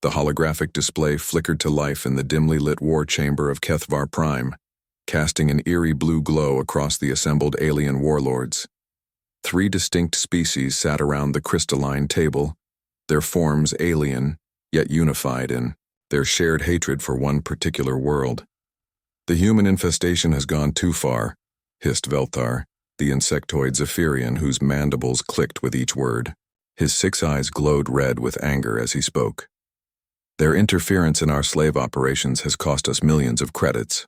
The holographic display flickered to life in the dimly lit war chamber of HFY Prime, casting an eerie blue glow across the assembled alien warlords. 3 distinct species sat around the crystalline table, their forms alien, yet unified in their shared hatred for one particular world. "The human infestation has gone too far," hissed Velthar, the insectoid Zephyrian whose mandibles clicked with each word. His 6 eyes glowed red with anger as he spoke. "Their interference in our slave operations has cost us millions of credits."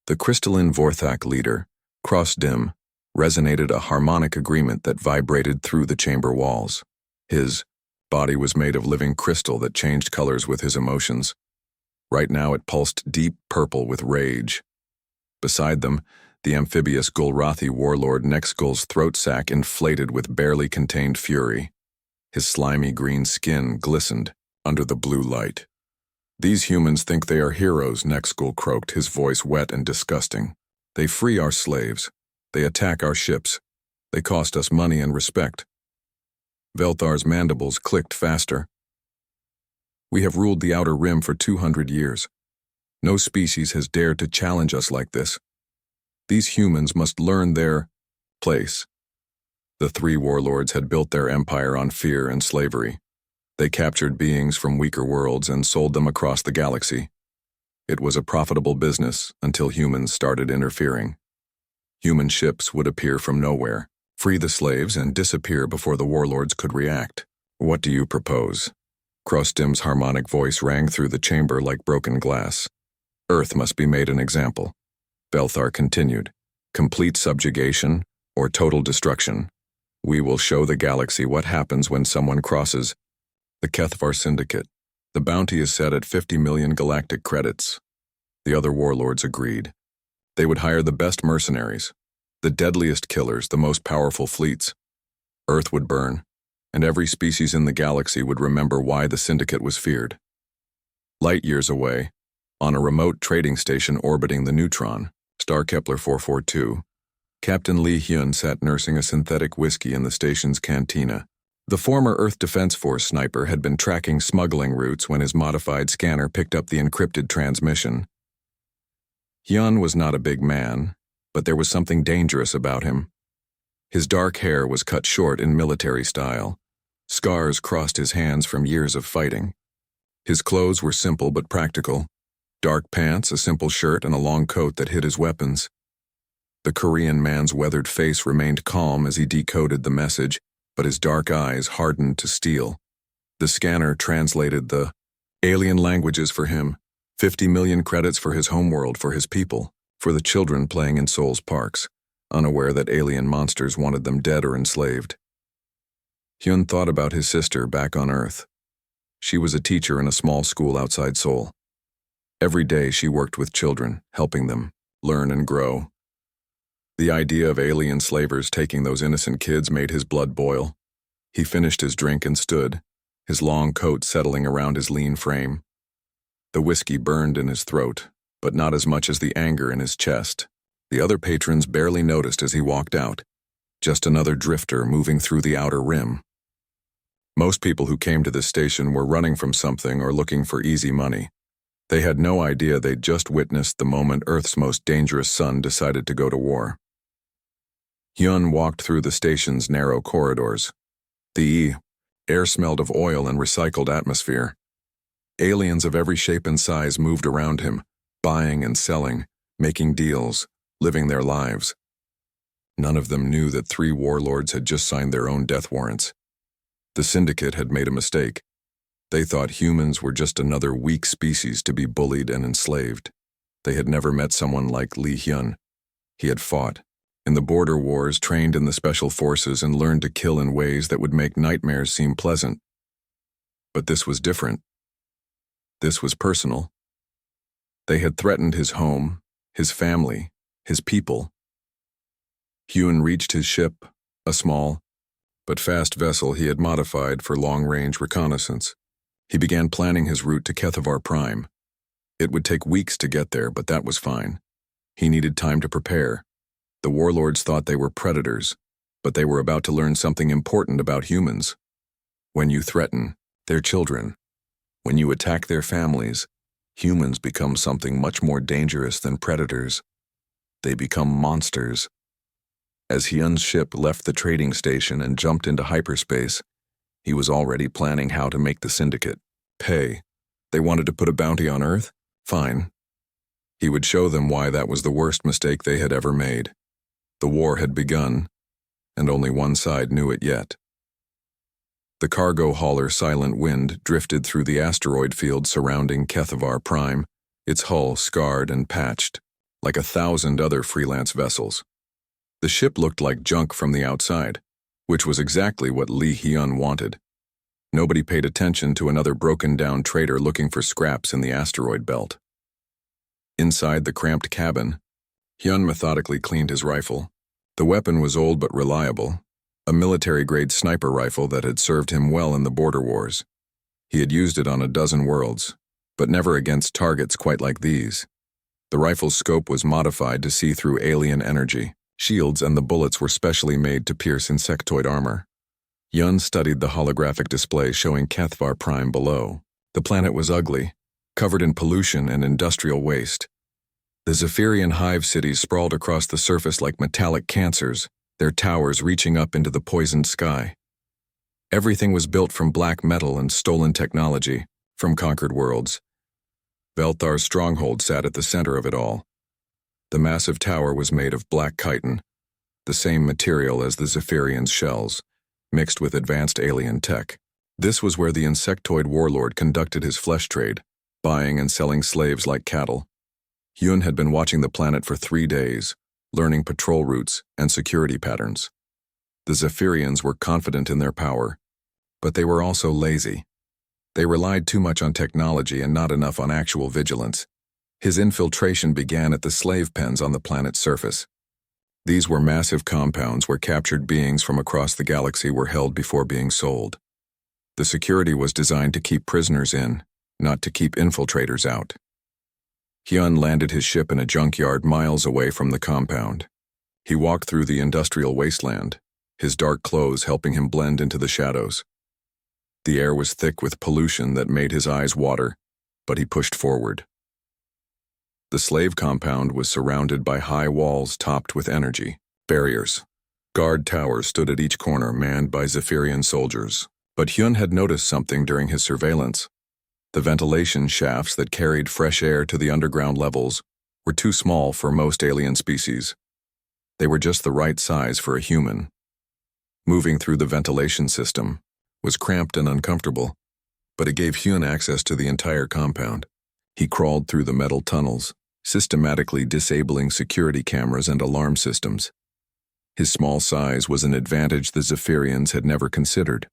The crystalline Vorthak leader, Crossdim, resonated a harmonic agreement that vibrated through the chamber walls. His body was made of living crystal that changed colors with his emotions. Right now it pulsed deep purple with rage. Beside them, the amphibious Gulrathi warlord Nexgull's throat sac inflated with barely contained fury. His slimy green skin glistened under the blue light. "These humans think they are heroes," Nexgull croaked, his voice wet and disgusting. "They free our slaves. They attack our ships. They cost us money and respect." Velthar's mandibles clicked faster. "We have ruled the Outer Rim for 200 years. No species has dared to challenge us like this. These humans must learn their place." The 3 warlords had built their empire on fear and slavery. They captured beings from weaker worlds and sold them across the galaxy. It was a profitable business until humans started interfering. Human ships would appear from nowhere, free the slaves, and disappear before the warlords could react. "What do you propose?" Crossdim's harmonic voice rang through the chamber like broken glass. "Earth must be made an example." Velthar continued, "Complete subjugation or total destruction. We will show the galaxy what happens when someone crosses the HFY Syndicate. The bounty is set at 50 million galactic credits." The other warlords agreed. They would hire the best mercenaries, the deadliest killers, the most powerful fleets. Earth would burn, and every species in the galaxy would remember why the Syndicate was feared. Light years away, on a remote trading station orbiting the neutron, star Kepler 442, Captain Lee Hyun sat nursing a synthetic whiskey in the station's cantina. The former Earth Defense Force sniper had been tracking smuggling routes when his modified scanner picked up the encrypted transmission. Hyun was not a big man, but there was something dangerous about him. His dark hair was cut short in military style. Scars crossed his hands from years of fighting. His clothes were simple but practical. Dark pants, a simple shirt, and a long coat that hid his weapons. The Korean man's weathered face remained calm as he decoded the message, but his dark eyes hardened to steel. The scanner translated the alien languages for him, 50 million credits for his homeworld, for his people, for the children playing in Seoul's parks, unaware that alien monsters wanted them dead or enslaved. Hyun thought about his sister back on Earth. She was a teacher in a small school outside Seoul. Every day she worked with children, helping them learn and grow. The idea of alien slavers taking those innocent kids made his blood boil. He finished his drink and stood, his long coat settling around his lean frame. The whiskey burned in his throat, but not as much as the anger in his chest. The other patrons barely noticed as he walked out, just another drifter moving through the Outer Rim. Most people who came to this station were running from something or looking for easy money. They had no idea they'd just witnessed the moment Earth's most dangerous son decided to go to war. Hyun walked through the station's narrow corridors. The air smelled of oil and recycled atmosphere. Aliens of every shape and size moved around him, buying and selling, making deals, living their lives. None of them knew that 3 warlords had just signed their own death warrants. The Syndicate had made a mistake. They thought humans were just another weak species to be bullied and enslaved. They had never met someone like Lee Hyun. He had fought in the border wars, trained in the special forces, and learned to kill in ways that would make nightmares seem pleasant. But this was different. This was personal. They had threatened his home, his family, his people. Hyun reached his ship, a small but fast vessel he had modified for long-range reconnaissance. He began planning his route to HFY Prime. It would take weeks to get there, but that was fine. He needed time to prepare. The warlords thought they were predators, but they were about to learn something important about humans. When you threaten their children, When you attack their families, humans become something much more dangerous than predators. They become monsters. As Hyun's ship left the trading station and jumped into hyperspace, he was already planning how to make the syndicate pay. They wanted to put a bounty on Earth? Fine. He would show them why that was the worst mistake they had ever made. The war had begun, and only one side knew it yet. The cargo hauler Silent Wind drifted through the asteroid field surrounding HFY Prime, its hull scarred and patched, like 1,000 other freelance vessels. The ship looked like junk from the outside, which was exactly what Lee Hyun wanted. Nobody paid attention to another broken-down trader looking for scraps in the asteroid belt. Inside the cramped cabin, Hyun methodically cleaned his rifle. The weapon was old but reliable, a military-grade sniper rifle that had served him well in the border wars. He had used it on a dozen worlds, but never against targets quite like these. The rifle's scope was modified to see through alien energy. Shields and the bullets were specially made to pierce insectoid armor. Hyun studied the holographic display showing HFY Prime below. The planet was ugly, covered in pollution and industrial waste. The Zephyrian hive cities sprawled across the surface like metallic cancers, their towers reaching up into the poisoned sky. Everything was built from black metal and stolen technology, from conquered worlds. Velthar's stronghold sat at the center of it all. The massive tower was made of black chitin, the same material as the Zephyrians' shells, mixed with advanced alien tech. This was where the insectoid warlord conducted his flesh trade, buying and selling slaves like cattle. Hyun had been watching the planet for 3 days, learning patrol routes and security patterns. The Zephyrians were confident in their power, but they were also lazy. They relied too much on technology and not enough on actual vigilance. His infiltration began at the slave pens on the planet's surface. These were massive compounds where captured beings from across the galaxy were held before being sold. The security was designed to keep prisoners in, not to keep infiltrators out. Hyun landed his ship in a junkyard miles away from the compound. He walked through the industrial wasteland, his dark clothes helping him blend into the shadows. The air was thick with pollution that made his eyes water, but he pushed forward. The slave compound was surrounded by high walls topped with energy barriers. Guard towers stood at each corner manned by Zephyrian soldiers. But Hyun had noticed something during his surveillance. The ventilation shafts that carried fresh air to the underground levels were too small for most alien species. They were just the right size for a human. Moving through the ventilation system was cramped and uncomfortable, but it gave Hyun access to the entire compound. He crawled through the metal tunnels, systematically disabling security cameras and alarm systems. His small size was an advantage the Zephyrians had never considered.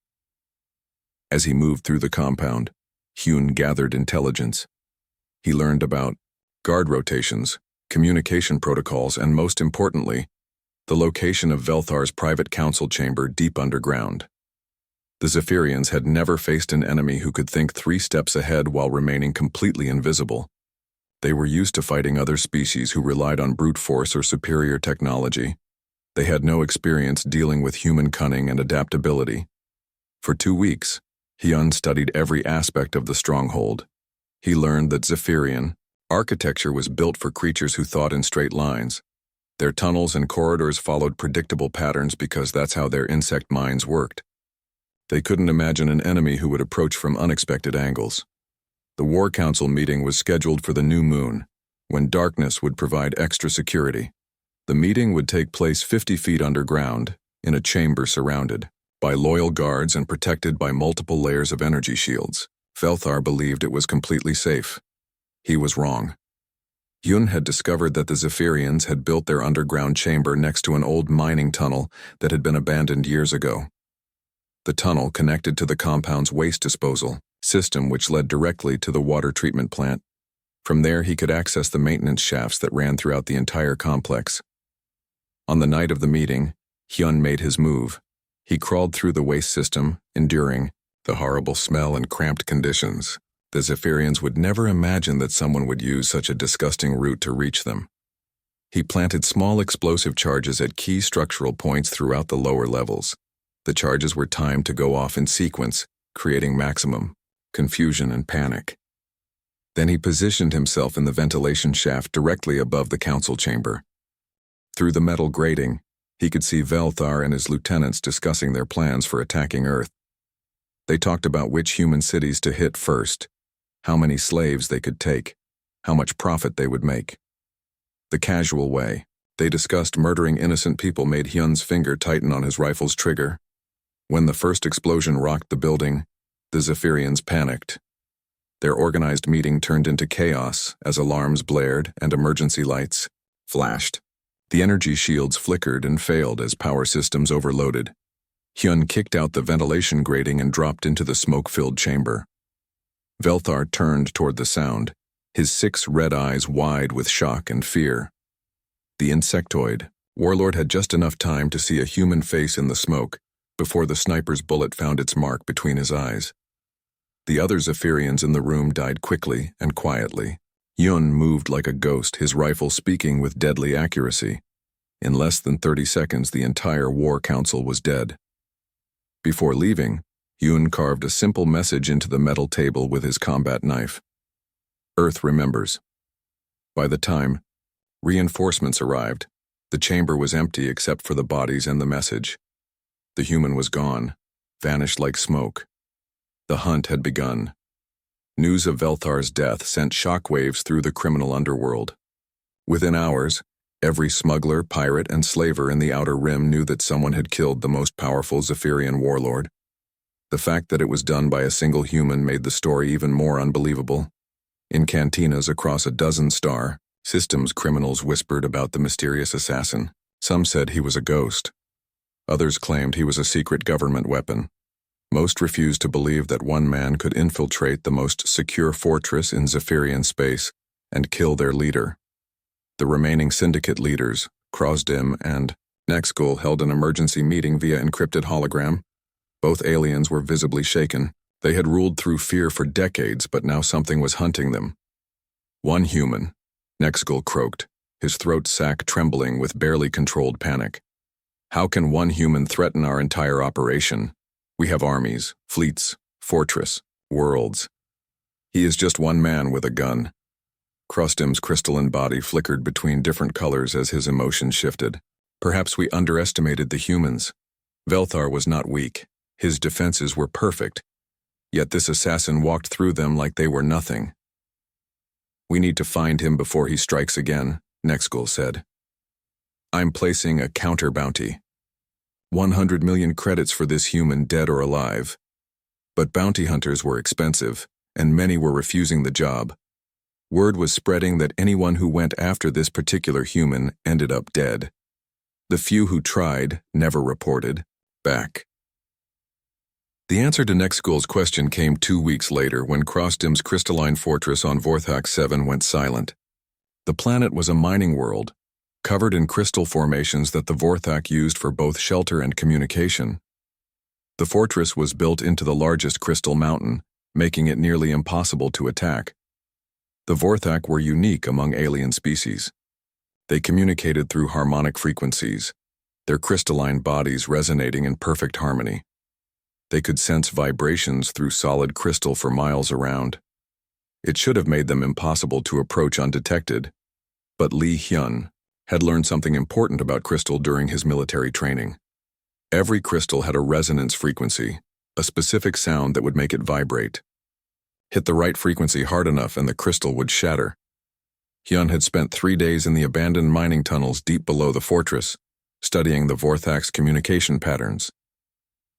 As he moved through the compound, Hyun gathered intelligence. He learned about guard rotations, communication protocols, and most importantly, the location of Velthar's private council chamber deep underground. The Zephyrians had never faced an enemy who could think 3 steps ahead while remaining completely invisible. They were used to fighting other species who relied on brute force or superior technology. They had no experience dealing with human cunning and adaptability. For 2 weeks, Hyun studied every aspect of the stronghold. He learned that Zephyrian architecture was built for creatures who thought in straight lines. Their tunnels and corridors followed predictable patterns because that's how their insect minds worked. They couldn't imagine an enemy who would approach from unexpected angles. The War Council meeting was scheduled for the new moon, when darkness would provide extra security. The meeting would take place 50 feet underground, in a chamber surrounded by loyal guards and protected by multiple layers of energy shields. Velthar believed it was completely safe. He was wrong. Hyun had discovered that the Zephyrians had built their underground chamber next to an old mining tunnel that had been abandoned years ago. The tunnel connected to the compound's waste disposal system, which led directly to the water treatment plant. From there, he could access the maintenance shafts that ran throughout the entire complex. On the night of the meeting, Hyun made his move. He crawled through the waste system, enduring the horrible smell and cramped conditions. The Zephyrians would never imagine that someone would use such a disgusting route to reach them. He planted small explosive charges at key structural points throughout the lower levels. The charges were timed to go off in sequence, creating maximum confusion and panic. Then he positioned himself in the ventilation shaft directly above the council chamber. Through the metal grating, he could see Velthar and his lieutenants discussing their plans for attacking Earth. They talked about which human cities to hit first, how many slaves they could take, how much profit they would make. The casual way they discussed murdering innocent people made Hyun's finger tighten on his rifle's trigger. When the first explosion rocked the building, the Zephyrians panicked. Their organized meeting turned into chaos as alarms blared and emergency lights flashed. The energy shields flickered and failed as power systems overloaded. Hyun kicked out the ventilation grating and dropped into the smoke-filled chamber. Velthar turned toward the sound, his 6 red eyes wide with shock and fear. The insectoid warlord had just enough time to see a human face in the smoke before the sniper's bullet found its mark between his eyes. The other Zephyrians in the room died quickly and quietly. Hyun moved like a ghost, his rifle speaking with deadly accuracy. In less than 30 seconds, the entire war council was dead. Before leaving, Hyun carved a simple message into the metal table with his combat knife. Earth remembers. By the time reinforcements arrived, the chamber was empty except for the bodies and the message. The human was gone, vanished like smoke. The hunt had begun. News of Velthar's death sent shockwaves through the criminal underworld. Within hours, every smuggler, pirate, and slaver in the Outer Rim knew that someone had killed the most powerful Zephyrian warlord. The fact that it was done by a single human made the story even more unbelievable. In cantinas across a dozen star systems, criminals whispered about the mysterious assassin. Some said he was a ghost. Others claimed he was a secret government weapon. Most refused to believe that one man could infiltrate the most secure fortress in Zephyrian space and kill their leader. The remaining syndicate leaders, Krosdim and Nexgul, held an emergency meeting via encrypted hologram. Both aliens were visibly shaken. They had ruled through fear for decades, but now something was hunting them. One human, Nexgul croaked, his throat sac trembling with barely controlled panic. How can one human threaten our entire operation? We have armies, fleets, fortress, worlds. He is just one man with a gun. Krosdim's crystalline body flickered between different colors as his emotions shifted. Perhaps we underestimated the humans. Velthar was not weak. His defenses were perfect. Yet this assassin walked through them like they were nothing. We need to find him before he strikes again, Nexgul said. I'm placing a counter bounty. 100 million credits for this human, dead or alive. But bounty hunters were expensive, and many were refusing the job. Word was spreading that anyone who went after this particular human ended up dead. The few who tried never reported back. The answer to Nexgul's question came 2 weeks later when Krosdim's crystalline fortress on Vorthak 7 went silent. The planet was a mining world, covered in crystal formations that the Vorthak used for both shelter and communication. The fortress was built into the largest crystal mountain, making it nearly impossible to attack. The Vorthak were unique among alien species. They communicated through harmonic frequencies, their crystalline bodies resonating in perfect harmony. They could sense vibrations through solid crystal for miles around. It should have made them impossible to approach undetected, but Lee Hyun had learned something important about crystal during his military training. Every crystal had a resonance frequency, a specific sound that would make it vibrate. Hit the right frequency hard enough and the crystal would shatter. Hyun had spent 3 days in the abandoned mining tunnels deep below the fortress, studying the Vorthak's communication patterns.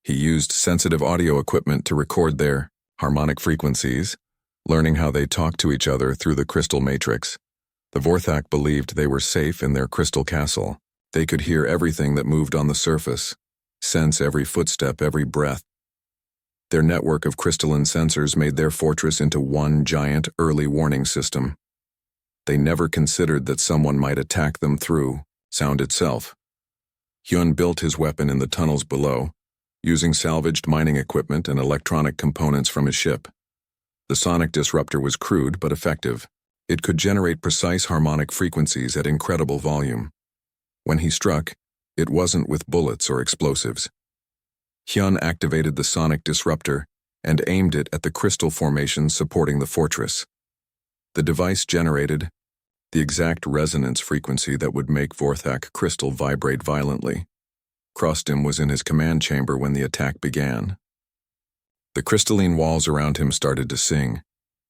He used sensitive audio equipment to record their harmonic frequencies, learning how they talked to each other through the crystal matrix. The Vorthak believed they were safe in their crystal castle. They could hear everything that moved on the surface, sense every footstep, every breath. Their network of crystalline sensors made their fortress into one giant early warning system. They never considered that someone might attack them through sound itself. Hyun built his weapon in the tunnels below, using salvaged mining equipment and electronic components from his ship. The sonic disruptor was crude but effective. It could generate precise harmonic frequencies at incredible volume. When he struck, it wasn't with bullets or explosives. Hyun activated the sonic disruptor, and aimed it at the crystal formations supporting the fortress. The device generated the exact resonance frequency that would make Vorthak crystal vibrate violently. Krostim was in his command chamber when the attack began. The crystalline walls around him started to sing,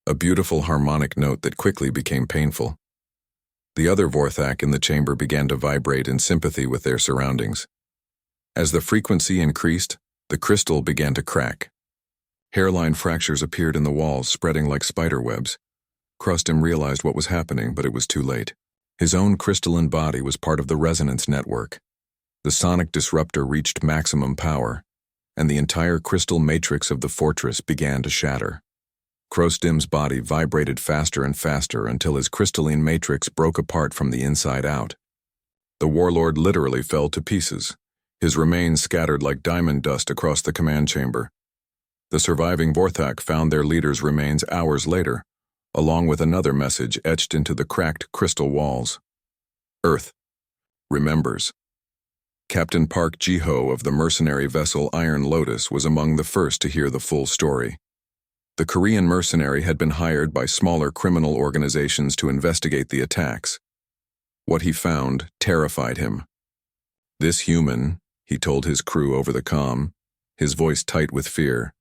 a beautiful harmonic note that quickly became painful. The other Vorthak in the chamber began to vibrate in sympathy with their surroundings. As the frequency increased, the crystal began to crack. Hairline fractures appeared in the walls, spreading like spider webs. Krostim realized what was happening, but it was too late. His own crystalline body was part of the resonance network. The sonic disruptor reached maximum power, and the entire crystal matrix of the fortress began to shatter. Krostim's body vibrated faster and faster until his crystalline matrix broke apart from the inside out. The warlord literally fell to pieces, his remains scattered like diamond dust across the command chamber. The surviving Vorthak found their leader's remains hours later, along with another message etched into the cracked crystal walls. Earth remembers. Captain Park Ji-ho of the mercenary vessel Iron Lotus was among the first to hear the full story. The Korean mercenary had been hired by smaller criminal organizations to investigate the attacks. What he found terrified him. This human, he told his crew over the comm, his voice tight with fear,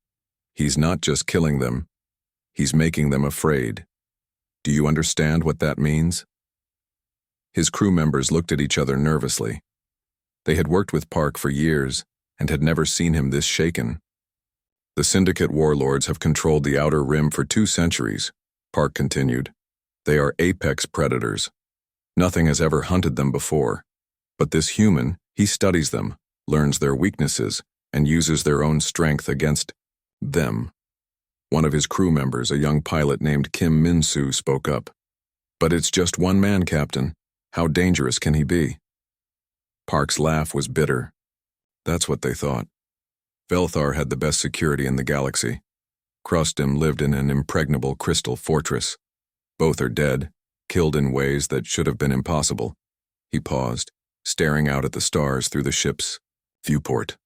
he's not just killing them, he's making them afraid. Do you understand what that means? His crew members looked at each other nervously. They had worked with Park for years and had never seen him this shaken. The Syndicate warlords have controlled the Outer Rim for 2 centuries, Park continued. They are apex predators. Nothing has ever hunted them before. But this human, he studies them, learns their weaknesses, and uses their own strength against them. One of his crew members, a young pilot named Kim Min-soo, spoke up. But it's just one man, Captain. How dangerous can he be? Park's laugh was bitter. That's what they thought. Velthar had the best security in the galaxy. Krostim lived in an impregnable crystal fortress. Both are dead, killed in ways that should have been impossible. He paused, staring out at the stars through the ship's viewport.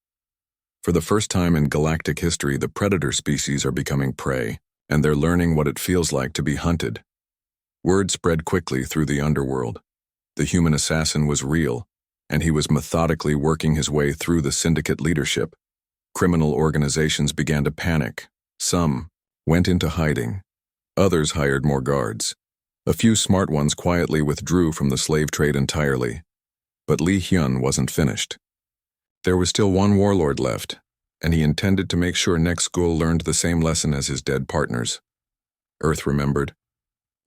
For the first time in galactic history, the predator species are becoming prey, and they're learning what it feels like to be hunted. Word spread quickly through the underworld. The human assassin was real, and he was methodically working his way through the syndicate leadership. Criminal organizations began to panic. Some went into hiding. Others hired more guards. A few smart ones quietly withdrew from the slave trade entirely. But Lee Hyun wasn't finished. There was still one warlord left, and he intended to make sure Nexgul learned the same lesson as his dead partners. Earth remembered,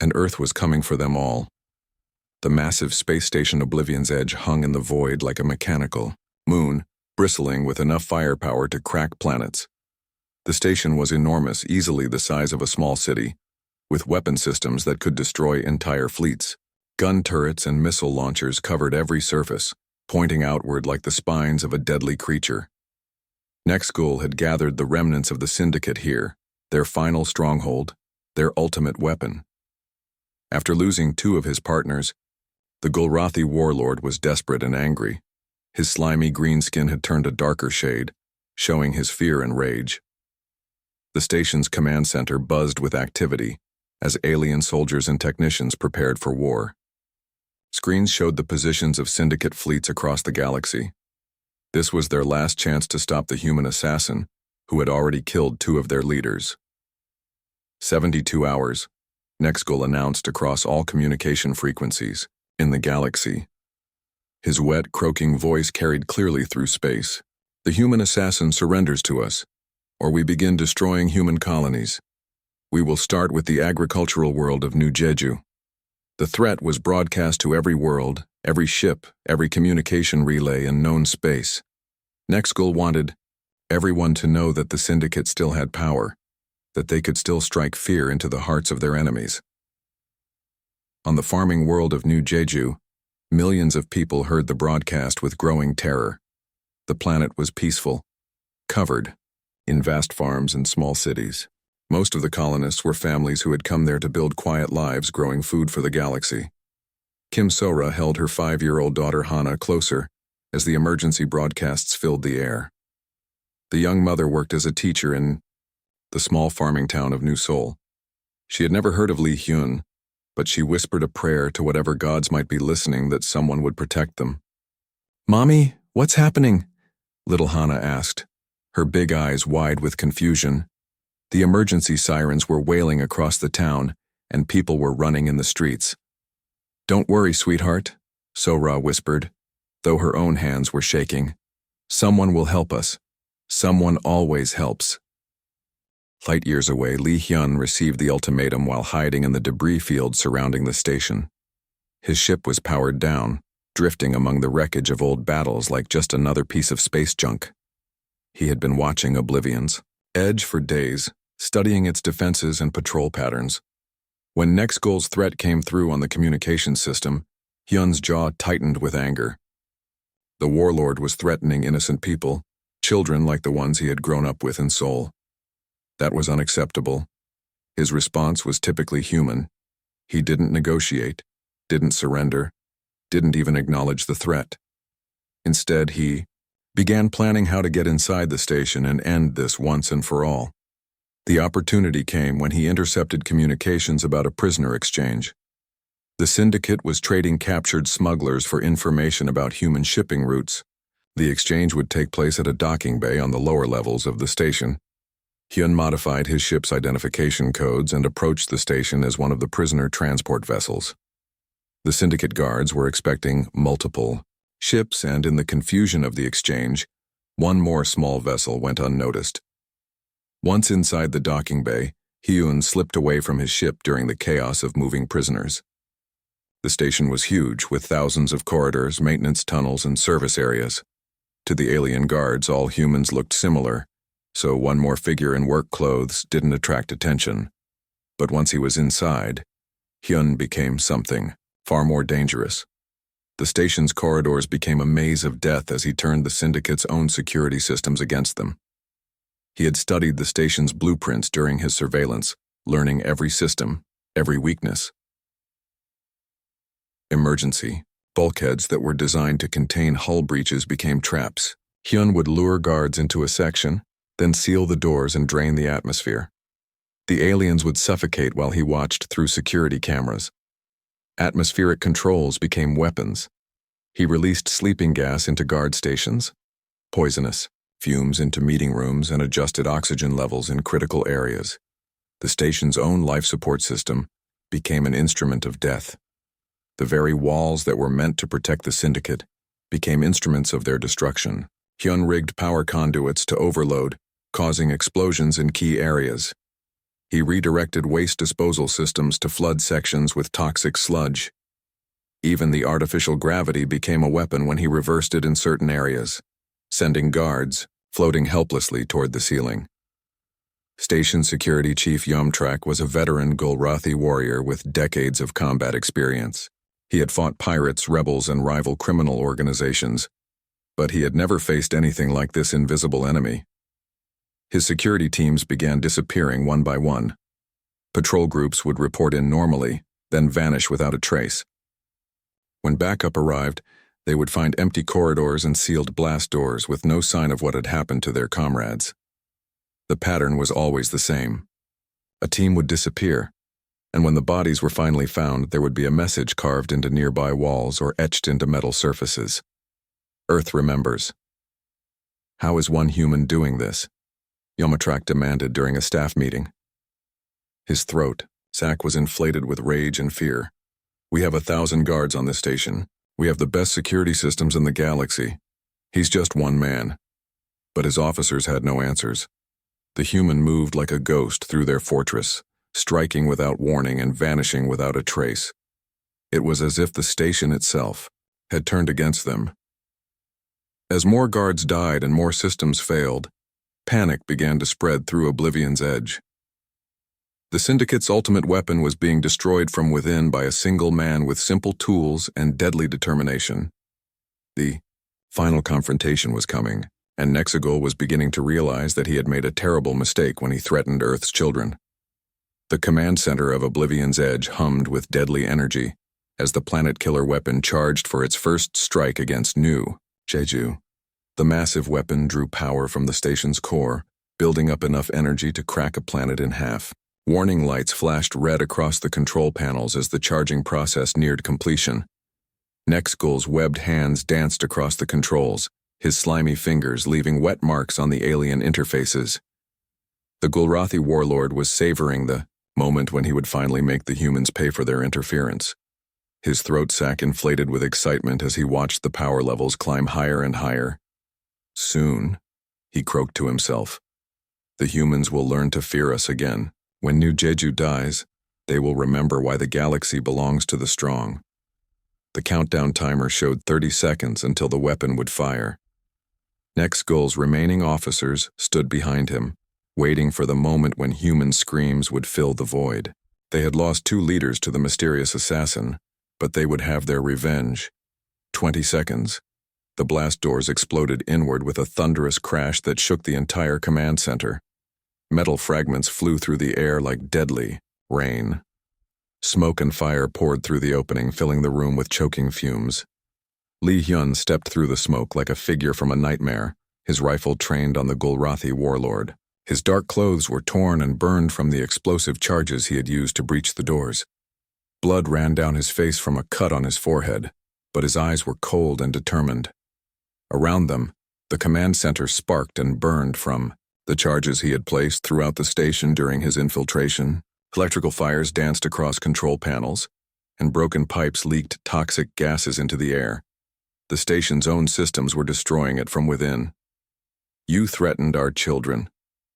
and Earth was coming for them all. The massive space station Oblivion's Edge hung in the void like a mechanical moon, bristling with enough firepower to crack planets. The station was enormous, easily the size of a small city, with weapon systems that could destroy entire fleets. Gun turrets and missile launchers covered every surface, pointing outward like the spines of a deadly creature. Nexgul had gathered the remnants of the Syndicate here, their final stronghold, their ultimate weapon. After losing 2 of his partners, the Gulrathi warlord was desperate and angry. His slimy green skin had turned a darker shade, showing his fear and rage. The station's command center buzzed with activity as alien soldiers and technicians prepared for war. Screens showed the positions of Syndicate fleets across the galaxy. This was their last chance to stop the human assassin, who had already killed 2 of their leaders. 72 hours, Nexgul announced across all communication frequencies in the galaxy. His wet, croaking voice carried clearly through space. The human assassin surrenders to us, or we begin destroying human colonies. We will start with the agricultural world of New Jeju. The threat was broadcast to every world, every ship, every communication relay in known space. Nexgul wanted everyone to know that the Syndicate still had power, that they could still strike fear into the hearts of their enemies. On the farming world of New Jeju, millions of people heard the broadcast with growing terror. The planet was peaceful, covered in vast farms and small cities. Most of the colonists were families who had come there to build quiet lives growing food for the galaxy. Kim Sora held her 5-year-old daughter Hana closer as the emergency broadcasts filled the air. The young mother worked as a teacher in the small farming town of New Seoul. She had never heard of Lee Hyun, but she whispered a prayer to whatever gods might be listening that someone would protect them. "Mommy, what's happening?" little Hana asked, her big eyes wide with confusion. The emergency sirens were wailing across the town, and people were running in the streets. "Don't worry, sweetheart," So-ra whispered, though her own hands were shaking. "Someone will help us. Someone always helps." Light years away, Lee Hyun received the ultimatum while hiding in the debris field surrounding the station. His ship was powered down, drifting among the wreckage of old battles like just another piece of space junk. He had been watching Oblivion's Edge for days, studying its defenses and patrol patterns. When Nexgol's threat came through on the communications system, Hyun's jaw tightened with anger. The warlord was threatening innocent people, children like the ones he had grown up with in Seoul. That was unacceptable. His response was typically human. He didn't negotiate, didn't surrender, didn't even acknowledge the threat. Instead, he began planning how to get inside the station and end this once and for all. The opportunity came when he intercepted communications about a prisoner exchange. The syndicate was trading captured smugglers for information about human shipping routes. The exchange would take place at a docking bay on the lower levels of the station. Hyun modified his ship's identification codes and approached the station as one of the prisoner transport vessels. The syndicate guards were expecting multiple ships, and in the confusion of the exchange, one more small vessel went unnoticed. Once inside the docking bay, Hyun slipped away from his ship during the chaos of moving prisoners. The station was huge, with thousands of corridors, maintenance tunnels, and service areas. To the alien guards, all humans looked similar, so one more figure in work clothes didn't attract attention. But once he was inside, Hyun became something far more dangerous. The station's corridors became a maze of death as he turned the syndicate's own security systems against them. He had studied the station's blueprints during his surveillance, learning every system, every weakness. Emergency. Bulkheads that were designed to contain hull breaches became traps. Hyun would lure guards into a section, then seal the doors and drain the atmosphere. The aliens would suffocate while he watched through security cameras. Atmospheric controls became weapons. He released sleeping gas into guard stations, poisonous fumes into meeting rooms, and adjusted oxygen levels in critical areas. The station's own life support system became an instrument of death. The very walls that were meant to protect the syndicate became instruments of their destruction. Hyun rigged power conduits to overload, causing explosions in key areas. He redirected waste disposal systems to flood sections with toxic sludge. Even the artificial gravity became a weapon when he reversed it in certain areas, sending guards floating helplessly toward the ceiling. Station Security Chief Yumtrak was a veteran Gulrathi warrior with decades of combat experience. He had fought pirates, rebels, and rival criminal organizations, but he had never faced anything like this invisible enemy. His security teams began disappearing one by one. Patrol groups would report in normally, then vanish without a trace. When backup arrived, they would find empty corridors and sealed blast doors with no sign of what had happened to their comrades. The pattern was always the same. A team would disappear, and when the bodies were finally found, there would be a message carved into nearby walls or etched into metal surfaces. Earth remembers. How is one human doing this? Yomotrak demanded during a staff meeting. His sack was inflated with rage and fear. "We have 1,000 guards on this station. We have the best security systems in the galaxy. He's just one man." But his officers had no answers. The human moved like a ghost through their fortress, striking without warning and vanishing without a trace. It was as if the station itself had turned against them. As more guards died and more systems failed, panic began to spread through Oblivion's Edge. The Syndicate's ultimate weapon was being destroyed from within by a single man with simple tools and deadly determination. The final confrontation was coming, and Nexagol was beginning to realize that he had made a terrible mistake when he threatened Earth's children. The command center of Oblivion's Edge hummed with deadly energy as the planet-killer weapon charged for its first strike against New Jeju. The massive weapon drew power from the station's core, building up enough energy to crack a planet in half. Warning lights flashed red across the control panels as the charging process neared completion. Nexgull's webbed hands danced across the controls, his slimy fingers leaving wet marks on the alien interfaces. The Galactic Warlord was savoring the moment when he would finally make the humans pay for their interference. His throat sac inflated with excitement as he watched the power levels climb higher and higher. Soon, he croaked to himself, the humans will learn to fear us again. When New Jeju dies, they will remember why the galaxy belongs to the strong. The countdown timer showed 30 seconds until the weapon would fire. Nexgull's remaining officers stood behind him, waiting for the moment when human screams would fill the void. They had lost 2 leaders to the mysterious assassin, but they would have their revenge. 20 seconds. The blast doors exploded inward with a thunderous crash that shook the entire command center. Metal fragments flew through the air like deadly rain. Smoke and fire poured through the opening, filling the room with choking fumes. Lee Hyun stepped through the smoke like a figure from a nightmare, his rifle trained on the Galactic Warlord. His dark clothes were torn and burned from the explosive charges he had used to breach the doors. Blood ran down his face from a cut on his forehead, but his eyes were cold and determined. Around them, the command center sparked and burned from the charges he had placed throughout the station during his infiltration. Electrical fires danced across control panels, and broken pipes leaked toxic gases into the air. The station's own systems were destroying it from within. "You threatened our children,"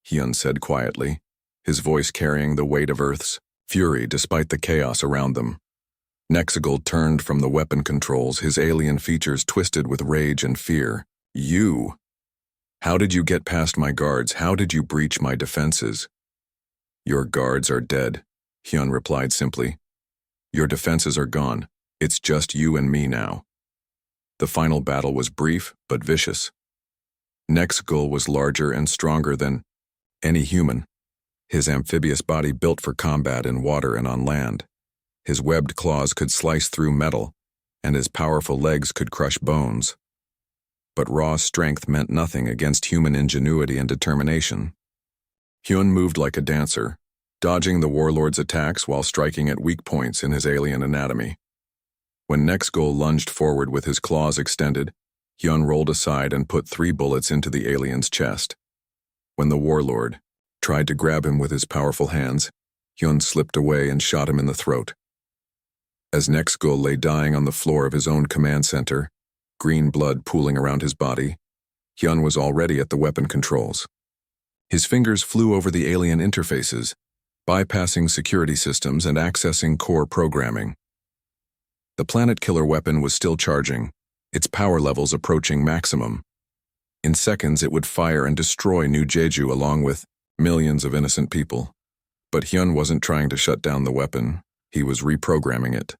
Hyun said quietly, his voice carrying the weight of Earth's fury despite the chaos around them. Nexgull turned from the weapon controls, his alien features twisted with rage and fear. "You? How did you get past my guards? How did you breach my defenses?" "Your guards are dead," Hyun replied simply. "Your defenses are gone. It's just you and me now." The final battle was brief but vicious. Nexgull was larger and stronger than any human, his amphibious body built for combat in water and on land. His webbed claws could slice through metal, and his powerful legs could crush bones. But raw strength meant nothing against human ingenuity and determination. Hyun moved like a dancer, dodging the warlord's attacks while striking at weak points in his alien anatomy. When Nexgull lunged forward with his claws extended, Hyun rolled aside and put 3 bullets into the alien's chest. When the warlord tried to grab him with his powerful hands, Hyun slipped away and shot him in the throat. As Nexgull lay dying on the floor of his own command center, green blood pooling around his body, Hyun was already at the weapon controls. His fingers flew over the alien interfaces, bypassing security systems and accessing core programming. The planet killer weapon was still charging, its power levels approaching maximum. In seconds it would fire and destroy New Jeju along with millions of innocent people. But Hyun wasn't trying to shut down the weapon, he was reprogramming it.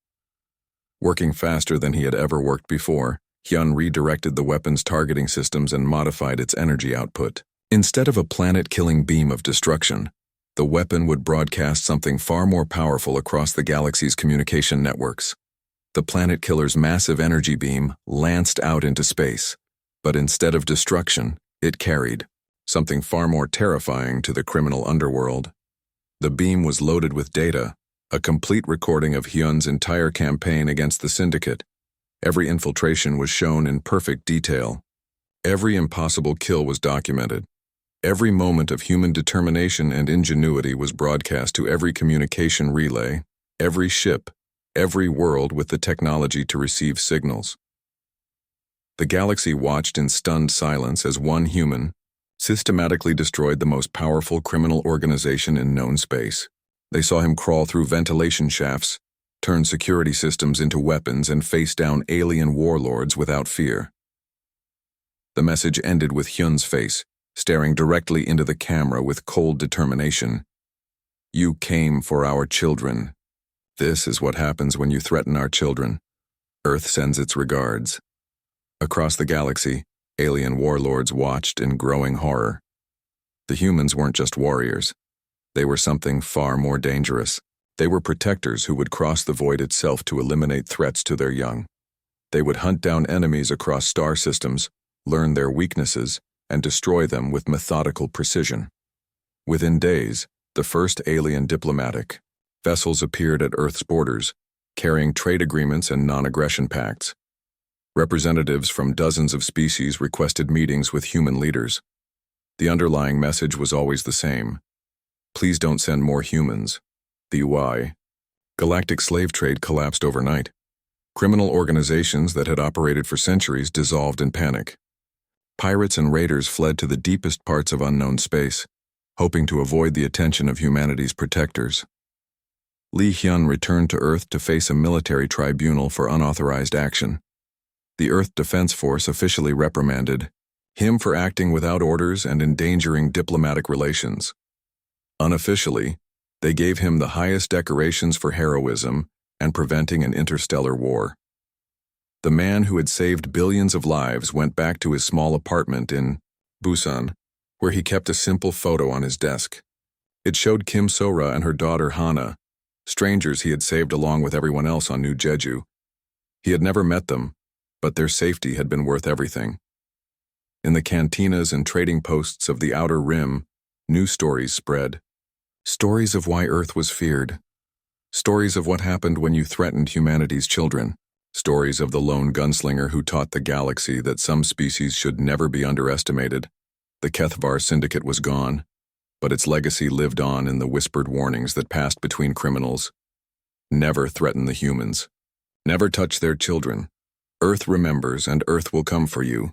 Working faster than he had ever worked before, Hyun redirected the weapon's targeting systems and modified its energy output. Instead of a planet-killing beam of destruction, the weapon would broadcast something far more powerful across the galaxy's communication networks. The planet killer's massive energy beam lanced out into space, but instead of destruction, it carried something far more terrifying to the criminal underworld. The beam was loaded with data, a complete recording of Hyun's entire campaign against the Syndicate. Every infiltration was shown in perfect detail. Every impossible kill was documented. Every moment of human determination and ingenuity was broadcast to every communication relay, every ship, every world with the technology to receive signals. The galaxy watched in stunned silence as one human systematically destroyed the most powerful criminal organization in known space. They saw him crawl through ventilation shafts, turn security systems into weapons, and face down alien warlords without fear. The message ended with Hyun's face, staring directly into the camera with cold determination. "You came for our children. This is what happens when you threaten our children. Earth sends its regards." Across the galaxy, alien warlords watched in growing horror. The humans weren't just warriors. They were something far more dangerous. They were protectors who would cross the void itself to eliminate threats to their young. They would hunt down enemies across star systems, learn their weaknesses, and destroy them with methodical precision. Within days, the first alien diplomatic vessels appeared at Earth's borders, carrying trade agreements and non-aggression pacts. Representatives from dozens of species requested meetings with human leaders. The underlying message was always the same. Please don't send more humans. The why. Galactic slave trade collapsed overnight. Criminal organizations that had operated for centuries dissolved in panic. Pirates and raiders fled to the deepest parts of unknown space, hoping to avoid the attention of humanity's protectors. Li Hyun returned to Earth to face a military tribunal for unauthorized action. The Earth Defense Force officially reprimanded him for acting without orders and endangering diplomatic relations. Unofficially, they gave him the highest decorations for heroism and preventing an interstellar war. The man who had saved billions of lives went back to his small apartment in Busan, where he kept a simple photo on his desk. It showed Kim Sora and her daughter Hana, strangers he had saved along with everyone else on New Jeju. He had never met them, but their safety had been worth everything. In the cantinas and trading posts of the Outer Rim, new stories spread. Stories of why Earth was feared. Stories of what happened when you threatened humanity's children. Stories of the lone gunslinger who taught the galaxy that some species should never be underestimated. The HFY syndicate was gone, but its legacy lived on in the whispered warnings that passed between criminals. Never threaten the humans. Never touch their children. Earth remembers and Earth will come for you.